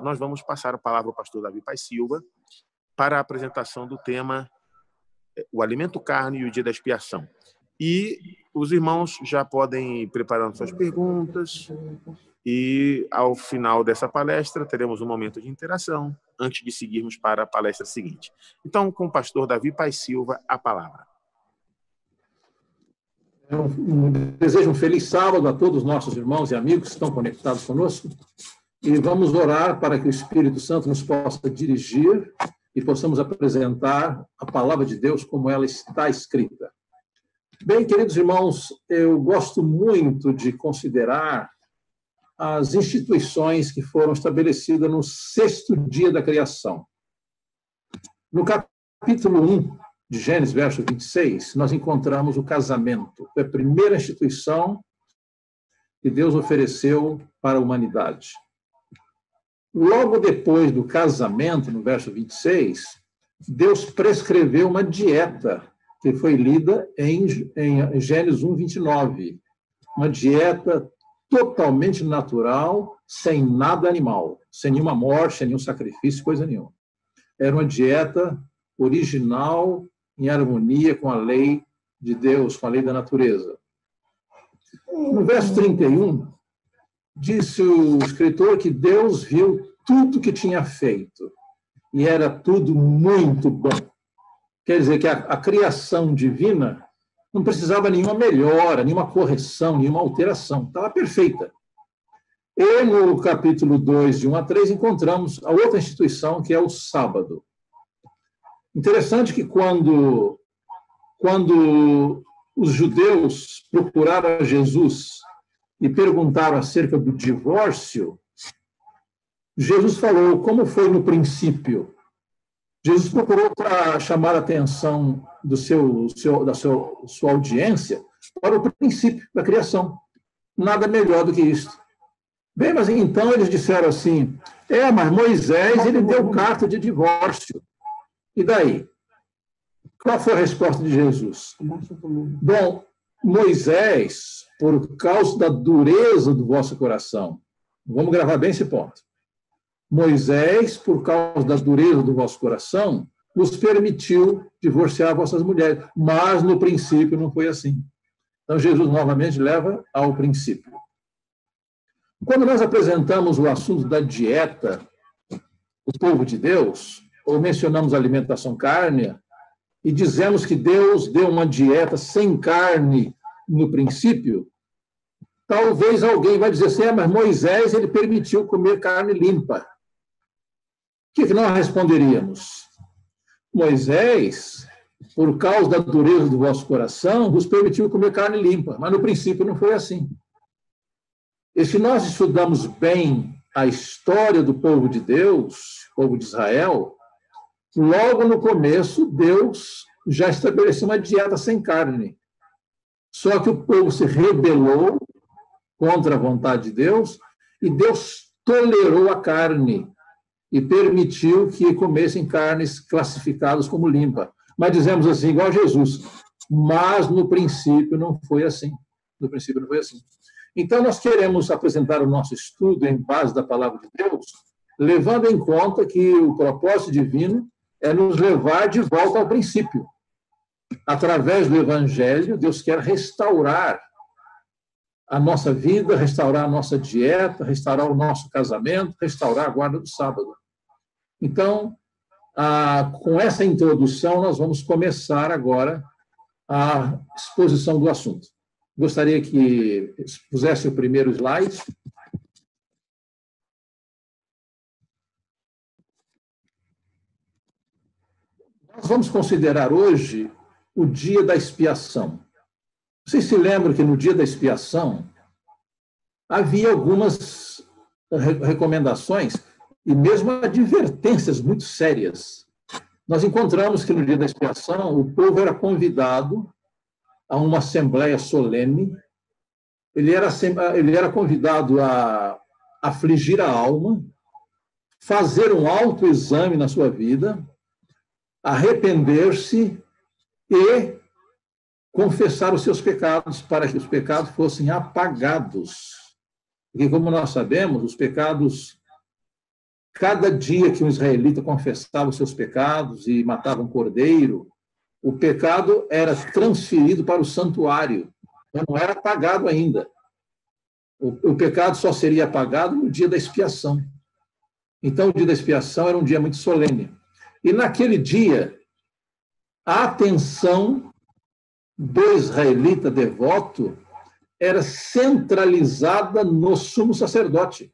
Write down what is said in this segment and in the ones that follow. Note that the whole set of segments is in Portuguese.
nós vamos passar a palavra ao pastor Davi Paz Silva para a apresentação do tema o alimento carne e o dia da expiação. E os irmãos já podem ir preparando suas perguntas e, ao final dessa palestra, teremos um momento de interação antes de seguirmos para a palestra seguinte. Então, com o pastor Davi Paz Silva, a palavra. Desejo um feliz sábado a todos os nossos irmãos e amigos que estão conectados conosco e vamos orar para que o Espírito Santo nos possa dirigir e possamos apresentar a palavra de Deus como ela está escrita. Bem, queridos irmãos, eu gosto muito de considerar as instituições que foram estabelecidas no 6º dia da criação. No capítulo 1 de Gênesis, verso 26, nós encontramos o casamento. Foi a primeira instituição que Deus ofereceu para a humanidade. Logo depois do casamento, no verso 26, Deus prescreveu uma dieta que foi lida em Gênesis 1, 29. Uma dieta totalmente natural, sem nada animal, sem nenhuma morte, sem nenhum sacrifício, coisa nenhuma. Era uma dieta original, em harmonia com a lei de Deus, com a lei da natureza. No verso 31, disse o escritor que Deus viu tudo que tinha feito, e era tudo muito bom. Quer dizer que a criação divina não precisava nenhuma melhora, nenhuma correção, nenhuma alteração. Estava perfeita. E no capítulo 2, de 1 a 3, encontramos a outra instituição, que é o sábado. Interessante que quando os judeus procuraram Jesus e perguntaram acerca do divórcio, Jesus falou como foi no princípio. Jesus procurou para chamar a atenção da sua audiência para o princípio da criação. Nada melhor do que isso. Bem, mas então eles disseram assim, mas Moisés ele deu carta de divórcio. E daí? Qual foi a resposta de Jesus? Bom, Moisés, por causa da dureza do vosso coração, vamos gravar bem esse ponto. Moisés, por causa da dureza do vosso coração, vos permitiu divorciar vossas mulheres, mas no princípio não foi assim. Então, Jesus novamente leva ao princípio. Quando nós apresentamos o assunto da dieta, o povo de Deus, ou mencionamos a alimentação cárnea, e dizemos que Deus deu uma dieta sem carne no princípio, talvez alguém vai dizer assim, mas Moisés ele permitiu comer carne limpa. O que nós responderíamos? Moisés, por causa da dureza do vosso coração, vos permitiu comer carne limpa, mas no princípio não foi assim. E se nós estudamos bem a história do povo de Deus, povo de Israel, logo no começo, Deus já estabeleceu uma dieta sem carne. Só que o povo se rebelou contra a vontade de Deus e Deus tolerou a carne e permitiu que comessem carnes classificadas como limpa. Mas dizemos assim, igual Jesus, mas no princípio não foi assim. No princípio não foi assim. Então, nós queremos apresentar o nosso estudo em base da palavra de Deus, levando em conta que o propósito divino é nos levar de volta ao princípio. Através do Evangelho, Deus quer restaurar a nossa vida, restaurar a nossa dieta, restaurar o nosso casamento, restaurar a guarda do sábado. Então, com essa introdução, nós vamos começar agora a exposição do assunto. Gostaria que pusesse o primeiro slide. Nós vamos considerar hoje o dia da expiação. Vocês se lembram que no dia da expiação havia algumas recomendações e mesmo advertências muito sérias. Nós encontramos que no dia da expiação o povo era convidado a uma assembleia solene, ele era convidado a afligir a alma, fazer um autoexame na sua vida, arrepender-se e confessar os seus pecados para que os pecados fossem apagados. Porque, como nós sabemos, os pecados Cada dia que um israelita confessava os seus pecados e matava um cordeiro, o pecado era transferido para o santuário, não era pagado ainda. O pecado só seria apagado no dia da expiação. Então, o dia da expiação era um dia muito solene. E naquele dia, a atenção do israelita devoto era centralizada no sumo sacerdote.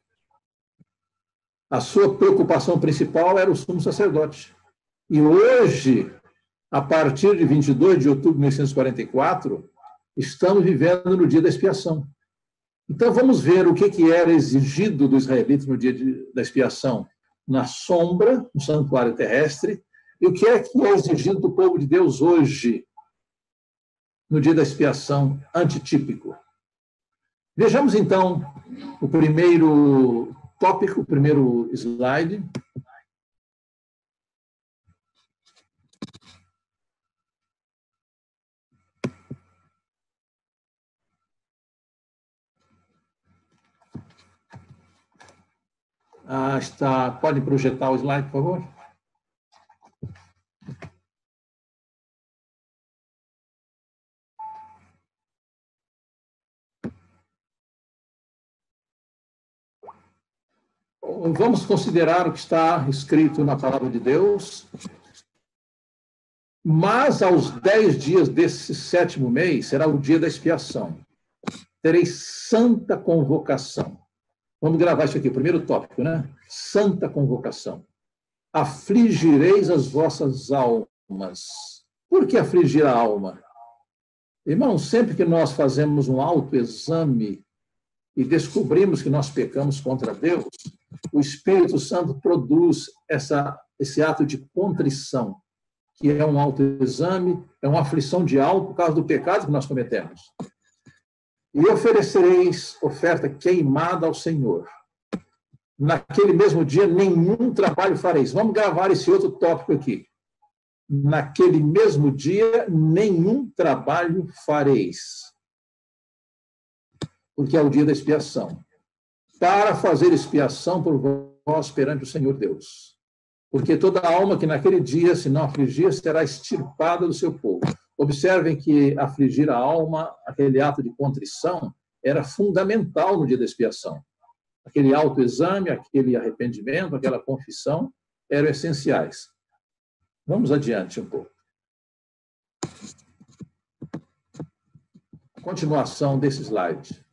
A sua preocupação principal era o sumo sacerdote. E hoje, a partir de 22 de outubro de 1944, estamos vivendo no dia da expiação. Então, vamos ver o que era exigido do israelita no dia da expiação na sombra, no santuário terrestre, e o que é exigido do povo de Deus hoje, no dia da expiação antitípico. Vejamos, então, o primeiro tópico, o primeiro slide. Pode projetar o slide, por favor? Vamos considerar o que está escrito na palavra de Deus. Mas aos 10 dias desse 7º mês será o dia da expiação. Tereis santa convocação. Vamos gravar isso aqui, o primeiro tópico, né? Santa convocação. Afligireis as vossas almas. Por que afligir a alma? Irmão, sempre que nós fazemos um autoexame e descobrimos que nós pecamos contra Deus, o Espírito Santo produz esse ato de contrição, que é um autoexame, é uma aflição de alma por causa do pecado que nós cometemos. E oferecereis oferta queimada ao Senhor. Naquele mesmo dia, nenhum trabalho fareis. Vamos gravar esse outro tópico aqui. Naquele mesmo dia, nenhum trabalho fareis. Porque é o dia da expiação. Para fazer expiação por vós perante o Senhor Deus. Porque toda alma que naquele dia se não afligir será extirpada do seu povo. Observem que afligir a alma, aquele ato de contrição, era fundamental no dia da expiação. Aquele autoexame, aquele arrependimento, aquela confissão, eram essenciais. Vamos adiante um pouco. Continuação desse slide.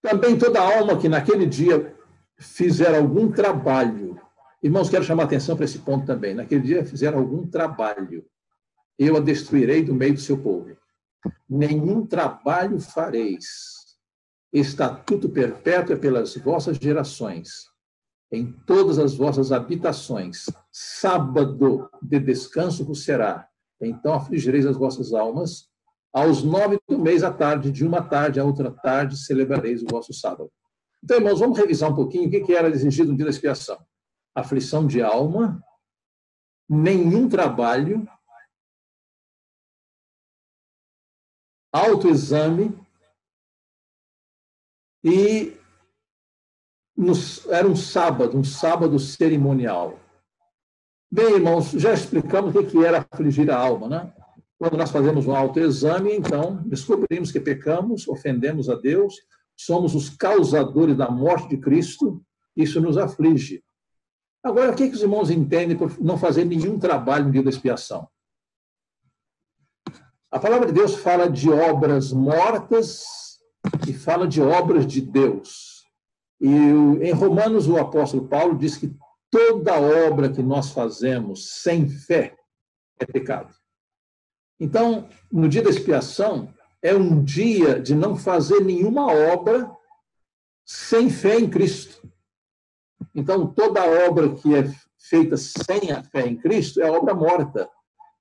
Também toda alma que naquele dia fizer algum trabalho, irmãos, quero chamar a atenção para esse ponto também, naquele dia fizer algum trabalho, eu a destruirei do meio do seu povo. Nenhum trabalho fareis, estatuto perpétuo é pelas vossas gerações, em todas as vossas habitações, sábado de descanso vos será, então afligireis as vossas almas, aos 9 do mês à tarde, de uma tarde a outra tarde, celebrareis o vosso sábado. Então, irmãos, vamos revisar um pouquinho o que era exigido no dia da expiação. Aflição de alma, nenhum trabalho, autoexame e era um sábado cerimonial. Bem, irmãos, já explicamos o que era afligir a alma, né? Quando nós fazemos um autoexame, então, descobrimos que pecamos, ofendemos a Deus, somos os causadores da morte de Cristo, isso nos aflige. Agora, o que os irmãos entendem por não fazer nenhum trabalho no dia da expiação? A palavra de Deus fala de obras mortas e fala de obras de Deus. E em Romanos, o apóstolo Paulo diz que toda obra que nós fazemos sem fé é pecado. Então, no dia da expiação, é um dia de não fazer nenhuma obra sem fé em Cristo. Então, toda obra que é feita sem a fé em Cristo é obra morta.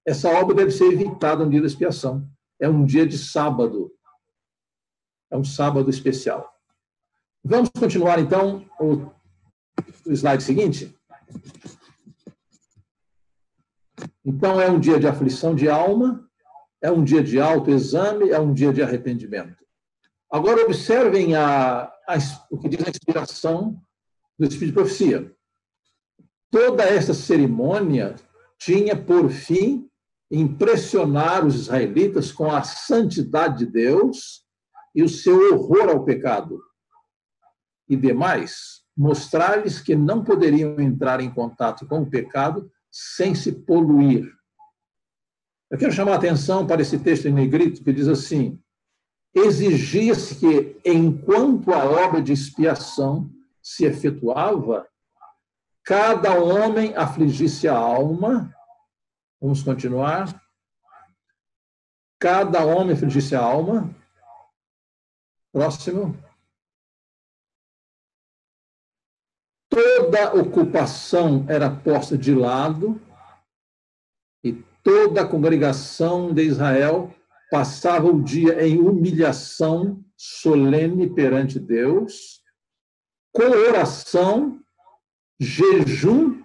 Essa obra deve ser evitada no dia da expiação. É um dia de sábado. É um sábado especial. Vamos continuar, então, o slide seguinte. Então, é um dia de aflição de alma, é um dia de autoexame, é um dia de arrependimento. Agora, observem o que diz a inspiração do Espírito de Profecia. Toda esta cerimônia tinha por fim impressionar os israelitas com a santidade de Deus e o seu horror ao pecado. E demais, mostrar-lhes que não poderiam entrar em contato com o pecado sem se poluir. Eu quero chamar a atenção para esse texto em negrito que diz assim: exigia-se que, enquanto a obra de expiação se efetuava, cada homem afligisse a alma. Vamos continuar. Cada homem afligisse a alma. Próximo. Toda ocupação era posta de lado e toda a congregação de Israel passava o dia em humilhação solene perante Deus, com oração, jejum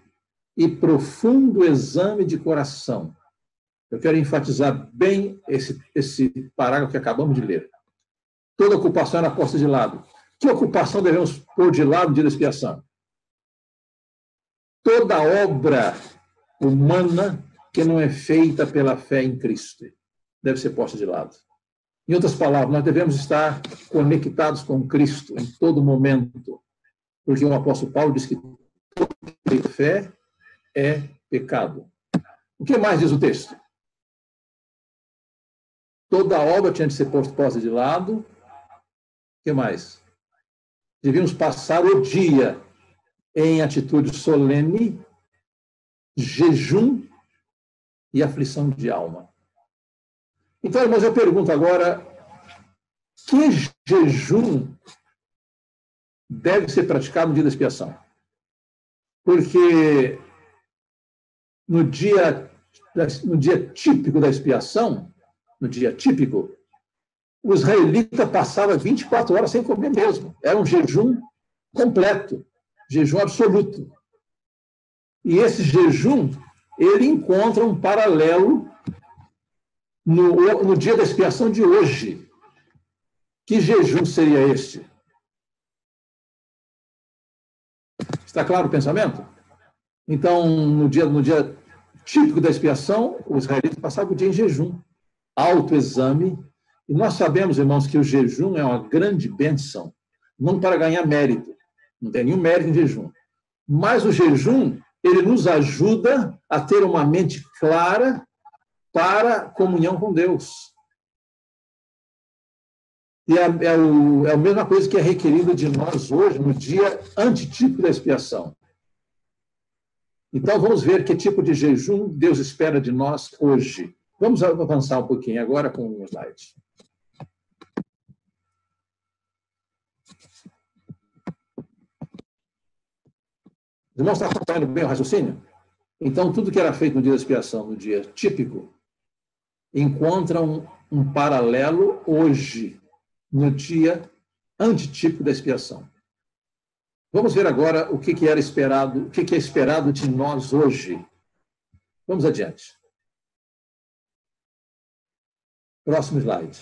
e profundo exame de coração. Eu quero enfatizar bem esse parágrafo que acabamos de ler. Toda ocupação era posta de lado. Que ocupação devemos pôr de lado no dia da expiação? Toda obra humana que não é feita pela fé em Cristo deve ser posta de lado. Em outras palavras, nós devemos estar conectados com Cristo em todo momento, porque o apóstolo Paulo diz que toda fé é pecado. O que mais diz o texto? Toda obra tinha de ser posta de lado. O que mais? Devíamos passar o dia em atitude solene, jejum e aflição de alma. Então, irmãos, eu pergunto agora, que jejum deve ser praticado no dia da expiação? Porque no dia típico da expiação, no dia típico, o israelita passava 24 horas sem comer mesmo. Era um jejum completo, jejum absoluto. E esse jejum, ele encontra um paralelo no dia da expiação de hoje. Que jejum seria este? Está claro o pensamento? Então, no dia típico da expiação, o israelita passava o dia em jejum, autoexame. E nós sabemos, irmãos, que o jejum é uma grande bênção, não para ganhar mérito, não tem nenhum mérito em jejum. Mas o jejum, ele nos ajuda a ter uma mente clara para a comunhão com Deus. E é a mesma coisa que é requerida de nós hoje, no dia antitípico da expiação. Então, vamos ver que tipo de jejum Deus espera de nós hoje. Vamos avançar um pouquinho agora com o slide. Os irmãos estão acompanhando bem o raciocínio? Então, tudo que era feito no dia da expiação, no dia típico, encontra um paralelo hoje, no dia antitípico da expiação. Vamos ver agora o que era esperado, o que é esperado de nós hoje. Vamos adiante. Próximo slide.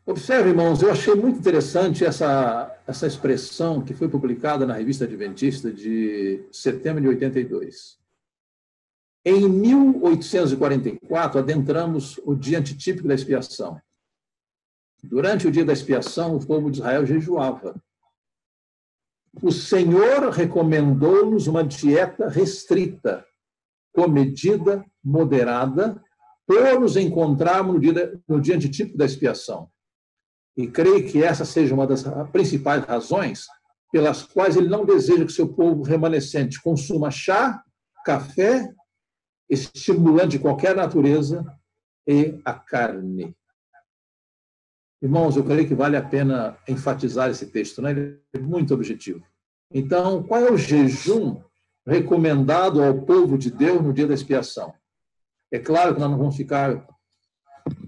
Observe, irmãos, eu achei muito interessante essa expressão que foi publicada na Revista Adventista de setembro de 82. Em 1844, adentramos o dia antitípico da expiação. Durante o dia da expiação, o povo de Israel jejuava. O Senhor recomendou-nos uma dieta restrita, comedida, moderada, por nos encontrarmos no dia antitípico da expiação. E creio que essa seja uma das principais razões pelas quais ele não deseja que seu povo remanescente consuma chá, café, estimulante de qualquer natureza e a carne. Irmãos, eu creio que vale a pena enfatizar esse texto, né? Ele é muito objetivo. Então, qual é o jejum recomendado ao povo de Deus no dia da expiação? É claro que nós não vamos ficar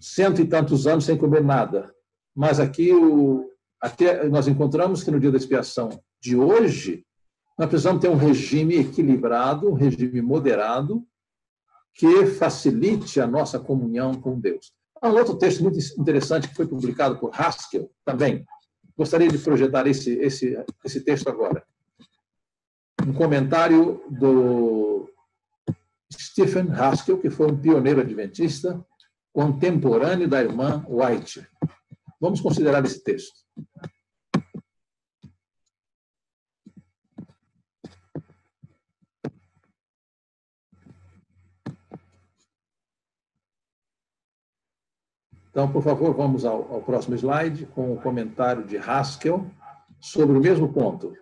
100 e tantos anos sem comer nada, mas aqui até nós encontramos que no dia da expiação de hoje, Nós precisamos ter um regime equilibrado, um regime moderado, que facilite a nossa comunhão com Deus. Há um outro texto muito interessante que foi publicado por Haskell também. Gostaria de projetar esse texto agora. Um comentário do Stephen Haskell, que foi um pioneiro adventista, contemporâneo da irmã White. Vamos considerar esse texto. Então, por favor, vamos ao próximo slide com o comentário de Haskell sobre o mesmo ponto.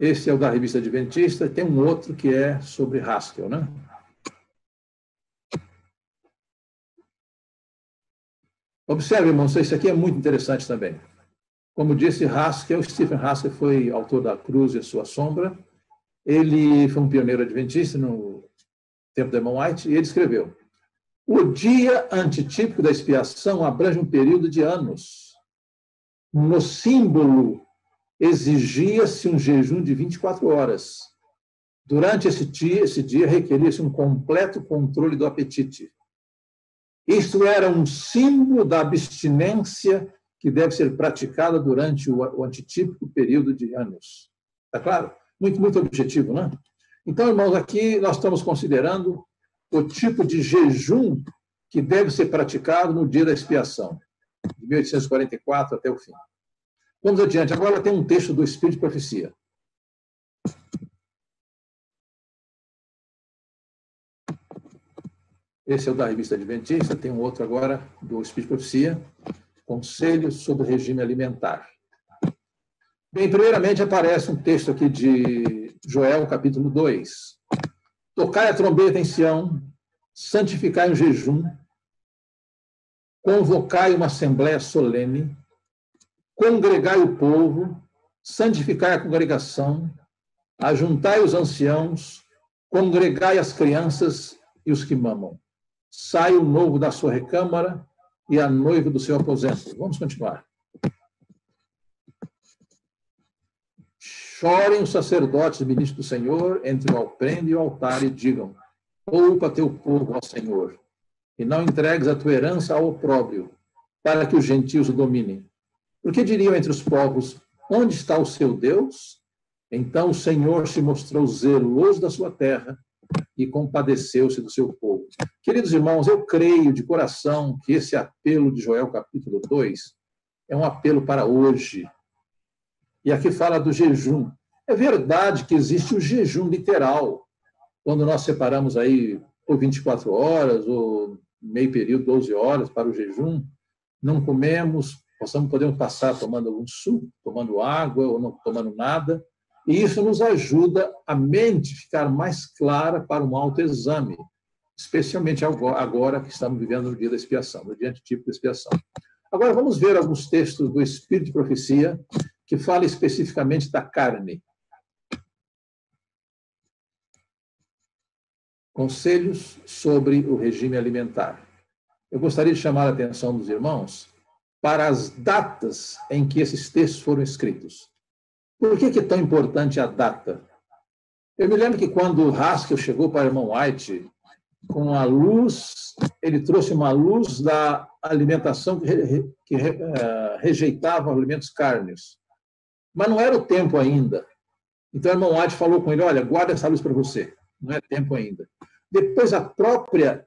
Esse é o da Revista Adventista, tem um outro que é sobre Haskell, né? Observe, irmãos, isso aqui é muito interessante também. Como disse Haskell, Stephen Haskell foi autor da Cruz e a Sua Sombra. Ele foi um pioneiro adventista no tempo da irmã White, e ele escreveu: o dia antitípico da expiação abrange um período de anos. No símbolo, exigia-se um jejum de 24 horas. Durante esse dia requeria-se um completo controle do apetite. Isto era um símbolo da abstinência que deve ser praticada durante o antitípico período de anos. Está claro? Muito, muito objetivo, né? Então, irmãos, aqui nós estamos considerando o tipo de jejum que deve ser praticado no dia da expiação, de 1844 até o fim. Vamos adiante. Agora tem um texto do Espírito de Profecia. Esse é o da Revista Adventista, tem um outro agora do Espírito de Profecia, Conselhos sobre o Regime Alimentar. Bem, primeiramente aparece um texto aqui de Joel, capítulo 2. Tocai a trombeta em Sião, santificai um jejum, convocai uma assembléia solene, congregai o povo, santificai a congregação, ajuntai os anciãos, congregai as crianças e os que mamam. Sai o novo da sua recâmara e a noiva do seu aposento. Vamos continuar. Chorem os sacerdotes e ministros do Senhor entre o alprendre e o altar e digam: poupa teu povo, ó Senhor, e não entregues a tua herança ao opróbrio, para que os gentios o dominem. Porque diriam entre os povos: onde está o seu Deus? Então o Senhor se mostrou zeloso da sua terra e compadeceu-se do seu povo. Queridos irmãos, eu creio de coração que esse apelo de Joel, capítulo 2, é um apelo para hoje. E aqui fala do jejum. É verdade que existe o jejum literal, quando nós separamos aí por 24 horas, ou meio período, 12 horas para o jejum, não comemos, podemos passar tomando algum suco, tomando água ou não tomando nada, e isso nos ajuda a mente ficar mais clara para um autoexame, especialmente agora que estamos vivendo no dia da expiação, no dia antitípico da expiação. Agora vamos ver alguns textos do Espírito de Profecia que fala especificamente da carne. Conselhos sobre o regime alimentar. Eu gostaria de chamar a atenção dos irmãos para as datas em que esses textos foram escritos. Por que é tão importante a data? Eu me lembro que quando Haskell chegou para o irmão White, com a luz, ele trouxe uma luz da alimentação que rejeitava alimentos carnes. Mas não era o tempo ainda. Então, o irmão White falou com ele: olha, guarda essa luz para você. Não é tempo ainda. Depois, a própria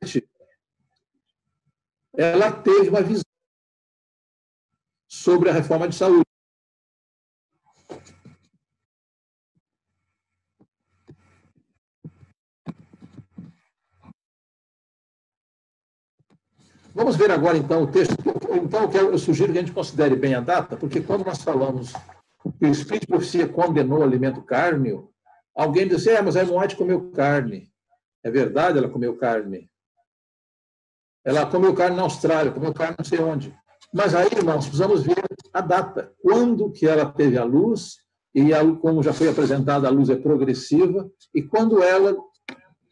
White, ela teve uma visão sobre a reforma de saúde. Vamos ver agora, então, o texto. Então, eu sugiro que a gente considere bem a data, porque quando nós falamos que o Espírito de Profecia condenou o alimento cárneo, alguém disse: mas a irmã White comeu carne. É verdade, ela comeu carne. Ela comeu carne na Austrália, comeu carne não sei onde. Mas aí, irmãos, precisamos ver a data. Quando que ela teve a luz, e como já foi apresentada, a luz é progressiva, e quando ela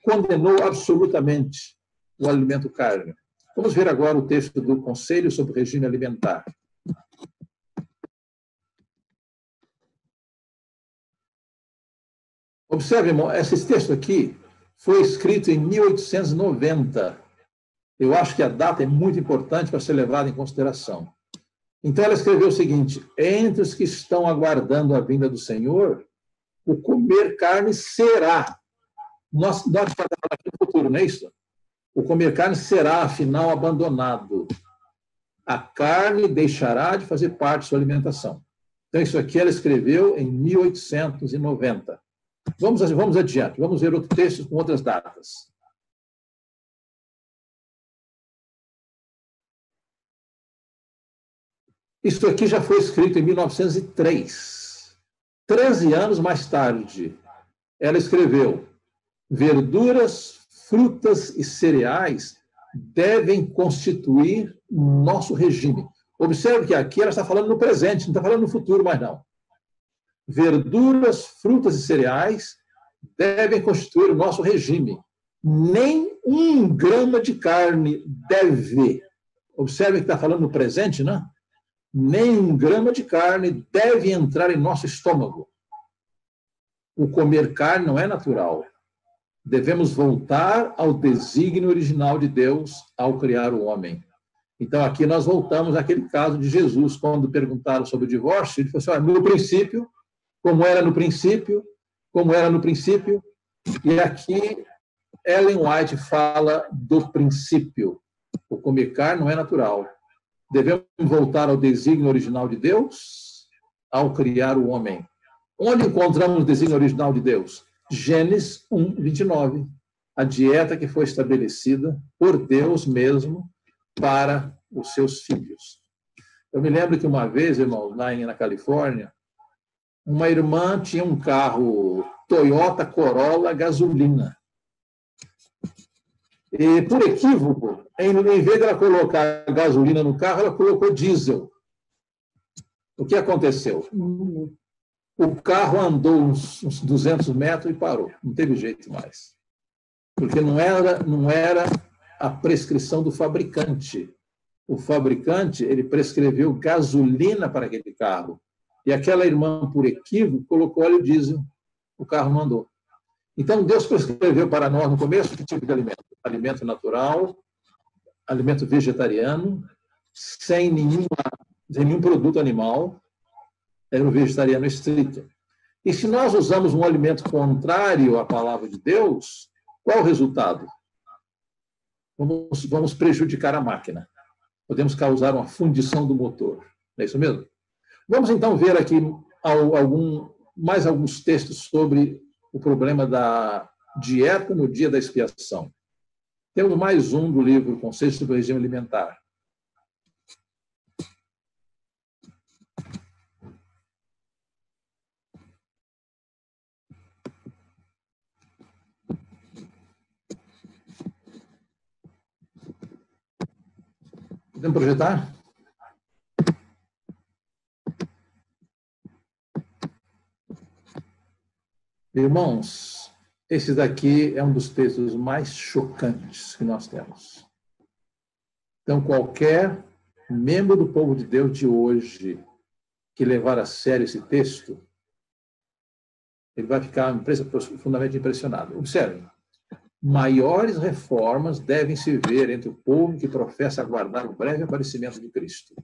condenou absolutamente o alimento cárneo. Vamos ver agora o texto do Conselho sobre o Regime Alimentar. Observe, irmão, esse texto aqui foi escrito em 1890. Eu acho que a data é muito importante para ser levada em consideração. Então, ela escreveu o seguinte: entre os que estão aguardando a vinda do Senhor, o comer carne será. Nós estamos falando aqui no futuro, não é isso? O comer carne será, afinal, abandonado. A carne deixará de fazer parte de sua alimentação. Então, isso aqui ela escreveu em 1890. Vamos adiante, vamos ver outros textos com outras datas. Isso aqui já foi escrito em 1903. 13 anos mais tarde, ela escreveu: verduras, frutas e cereais devem constituir nosso regime. Observe que aqui ela está falando no presente, não está falando no futuro mais não. Verduras, frutas e cereais devem constituir o nosso regime. Nem 1 grama de carne deve. Observe que está falando no presente, né? Nem 1 grama de carne deve entrar em nosso estômago. O comer carne não é natural. Devemos voltar ao desígnio original de Deus ao criar o homem. Então, aqui nós voltamos àquele caso de Jesus, quando perguntaram sobre o divórcio, ele falou assim: no princípio, como era no princípio, como era no princípio. E aqui Ellen White fala do princípio. O comer carne não é natural. Devemos voltar ao desígnio original de Deus ao criar o homem. Onde encontramos o desígnio original de Deus? Gênesis 1, 29. A dieta que foi estabelecida por Deus mesmo para os seus filhos. Eu me lembro que uma vez, irmãos, lá na Califórnia, uma irmã tinha um carro Toyota Corolla gasolina. E, por equívoco, em vez de ela colocar gasolina no carro, ela colocou diesel. O que aconteceu? O carro andou uns 200 metros e parou. Não teve jeito mais. Porque não era a prescrição do fabricante. O fabricante, ele prescreveu gasolina para aquele carro. E aquela irmã, por equívoco, colocou óleo diesel. O carro não andou. Então, Deus prescreveu para nós, no começo, que tipo de alimento? Alimento natural, alimento vegetariano, sem nenhum produto animal. Era o vegetariano estrito. E se nós usamos um alimento contrário à palavra de Deus, qual o resultado? Vamos prejudicar a máquina. Podemos causar uma fundição do motor. Não é isso mesmo? Vamos, então, ver aqui mais alguns textos sobre o problema da dieta no dia da expiação. Temos mais um do livro Conceitos sobre o Regime Alimentar. Podemos projetar? Irmãos, esse daqui é um dos textos mais chocantes que nós temos. Então, qualquer membro do povo de Deus de hoje que levar a sério esse texto, ele vai ficar profundamente impressionado. Observe, maiores reformas devem se ver entre o povo que professa aguardar o breve aparecimento de Cristo.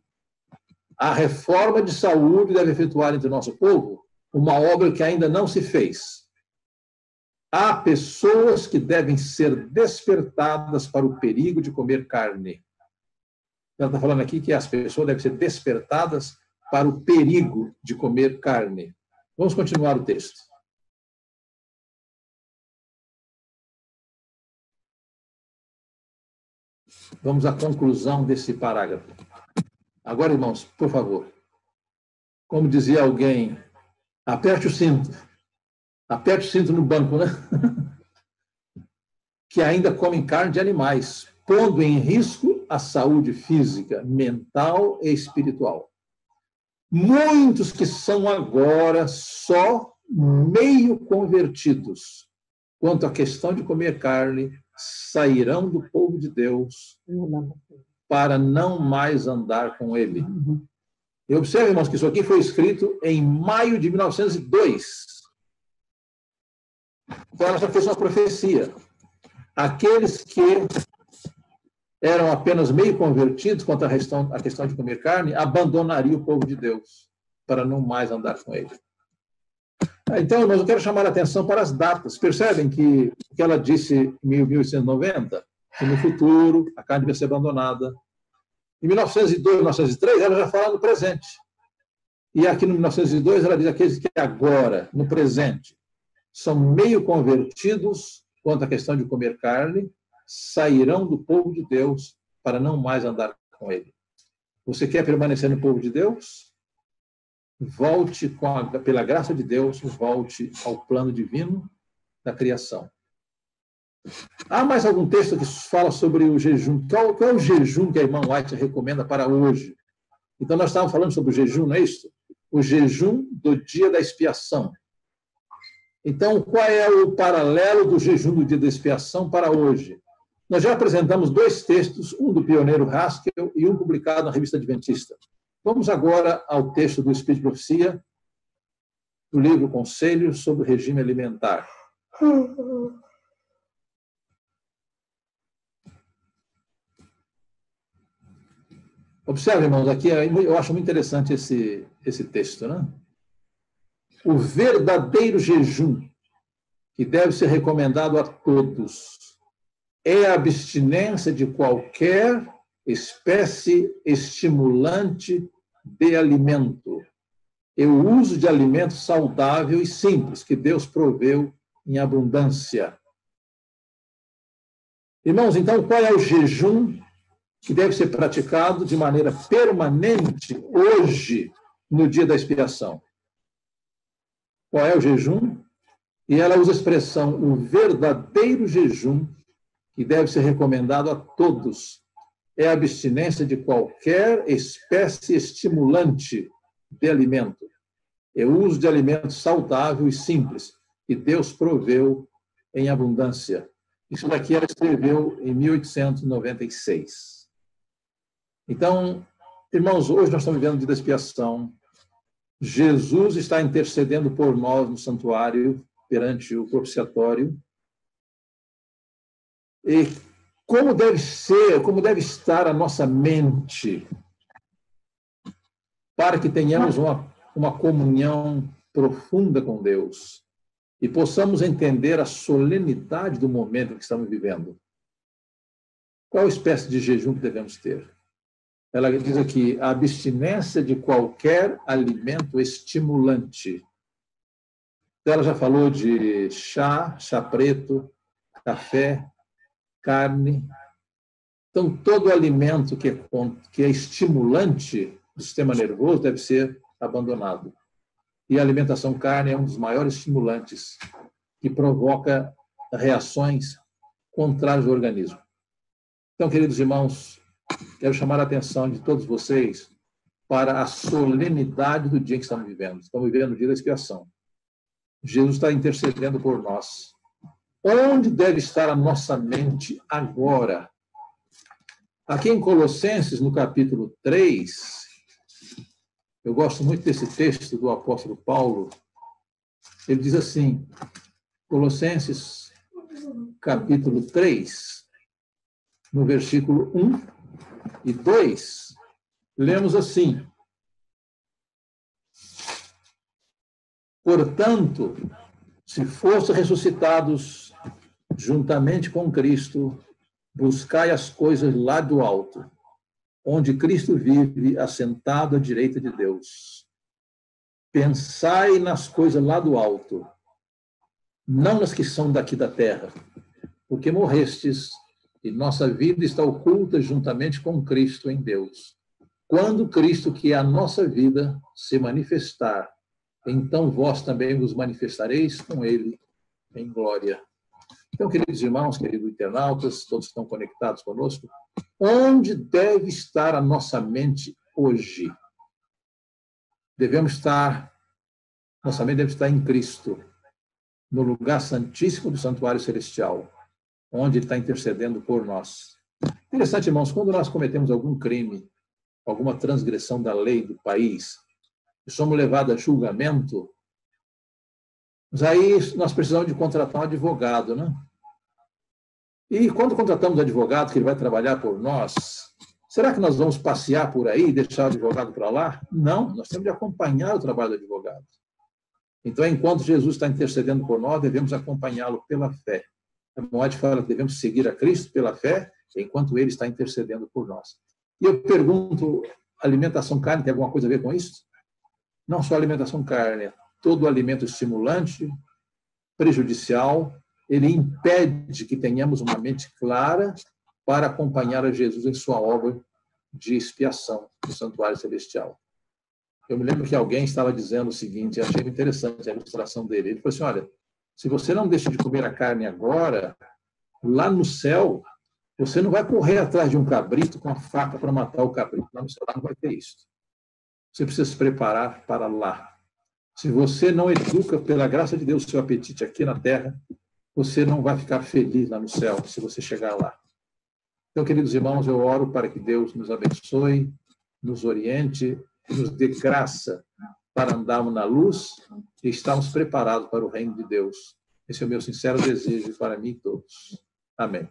A reforma de saúde deve efetuar entre o nosso povo uma obra que ainda não se fez. Há pessoas que devem ser despertadas para o perigo de comer carne. Ela está falando aqui que as pessoas devem ser despertadas para o perigo de comer carne. Vamos continuar o texto. Vamos à conclusão desse parágrafo. Agora, irmãos, por favor, como dizia alguém, aperte o cinto. Aperte o cinto no banco, né? Que ainda comem carne de animais, pondo em risco a saúde física, mental e espiritual. Muitos que são agora só meio convertidos quanto à questão de comer carne sairão do povo de Deus para não mais andar com ele. E observe, irmãos, que isso aqui foi escrito em maio de 1902. Então, ela já fez uma profecia. Aqueles que eram apenas meio convertidos quanto à questão de comer carne, abandonariam o povo de Deus para não mais andar com ele. Então, mas eu quero chamar a atenção para as datas. Percebem que o que ela disse em 1890, que no futuro a carne vai ser abandonada. Em 1902, 1903, ela já fala no presente. E aqui no 1902, ela diz aqueles que agora, no presente, são meio convertidos quanto à questão de comer carne, sairão do povo de Deus para não mais andar com ele. Você quer permanecer no povo de Deus? Volte, pela graça de Deus, volte ao plano divino da criação. Há mais algum texto que fala sobre o jejum? Qual é o jejum que a irmã White recomenda para hoje? Então, nós estávamos falando sobre o jejum, não é isso? O jejum do dia da expiação. Então, qual é o paralelo do jejum do dia da expiação para hoje? Nós já apresentamos dois textos, um do pioneiro Haskell e um publicado na Revista Adventista. Vamos agora ao texto do Espírito de Profecia, do livro Conselhos sobre o Regime Alimentar. Observe, irmãos, aqui eu acho muito interessante esse texto, né? O verdadeiro jejum que deve ser recomendado a todos é a abstinência de qualquer espécie estimulante de alimento e o uso de alimento saudável e simples que Deus proveu em abundância. Irmãos, então, qual é o jejum que deve ser praticado de maneira permanente hoje, no dia da expiação? Qual é o jejum? E ela usa a expressão, o verdadeiro jejum, que deve ser recomendado a todos, é a abstinência de qualquer espécie estimulante de alimento, é o uso de alimento saudável e simples, que Deus proveu em abundância. Isso daqui ela escreveu em 1896. Então, irmãos, hoje nós estamos vivendo o dia da expiação. Jesus está intercedendo por nós no santuário, perante o propiciatório. E como deve estar a nossa mente para que tenhamos uma comunhão profunda com Deus e possamos entender a solenidade do momento que estamos vivendo. Qual espécie de jejum que devemos ter? Ela diz aqui, a abstinência de qualquer alimento estimulante. Ela já falou de chá preto, café, carne. Então, todo alimento que é estimulante do sistema nervoso deve ser abandonado. E a alimentação carne é um dos maiores estimulantes que provoca reações contrárias do organismo. Então, queridos irmãos, quero chamar a atenção de todos vocês para a solenidade do dia que estamos vivendo. Estamos vivendo o dia da expiação. Jesus está intercedendo por nós. Onde deve estar a nossa mente agora? Aqui em Colossenses, no capítulo 3, eu gosto muito desse texto do apóstolo Paulo. Ele diz assim, Colossenses, capítulo 3, no versículo 1 e 2, lemos assim: portanto, se fossem ressuscitados juntamente com Cristo, buscai as coisas lá do alto, onde Cristo vive, assentado à direita de Deus. Pensai nas coisas lá do alto, não nas que são daqui da terra, porque morrestes e nossa vida está oculta juntamente com Cristo em Deus. Quando Cristo, que é a nossa vida, se manifestar, então vós também vos manifestareis com ele em glória. Então, queridos irmãos, queridos internautas, todos que estão conectados conosco, onde deve estar a nossa mente hoje? Nossa mente deve estar em Cristo, no lugar santíssimo do santuário celestial, onde ele está intercedendo por nós. Interessante, irmãos, quando nós cometemos algum crime, alguma transgressão da lei do país, e somos levados a julgamento, Mas aí nós precisamos de contratar um advogado, né? E quando contratamos um advogado que ele vai trabalhar por nós, será que nós vamos passear por aí e deixar o advogado para lá? Não, nós temos de acompanhar o trabalho do advogado. Então, enquanto Jesus está intercedendo por nós, devemos acompanhá-lo pela fé. A Moed fala que devemos seguir a Cristo pela fé, enquanto ele está intercedendo por nós. E eu pergunto, alimentação carne tem alguma coisa a ver com isso? Não só alimentação carne, todo alimento estimulante, prejudicial, ele impede que tenhamos uma mente clara para acompanhar a Jesus em sua obra de expiação no santuário celestial. Eu me lembro que alguém estava dizendo o seguinte, achei interessante a ilustração dele. Ele falou assim, olha, se você não deixa de comer a carne agora, lá no céu, você não vai correr atrás de um cabrito com a faca para matar o cabrito. Lá no céu não vai ter isso. Você precisa se preparar para lá. Se você não educa, pela graça de Deus, o seu apetite aqui na terra, você não vai ficar feliz lá no céu, se você chegar lá. Então, queridos irmãos, eu oro para que Deus nos abençoe, nos oriente, nos dê graça para andarmos na luz e estarmos preparados para o reino de Deus. Esse é o meu sincero desejo para mim e todos. Amém.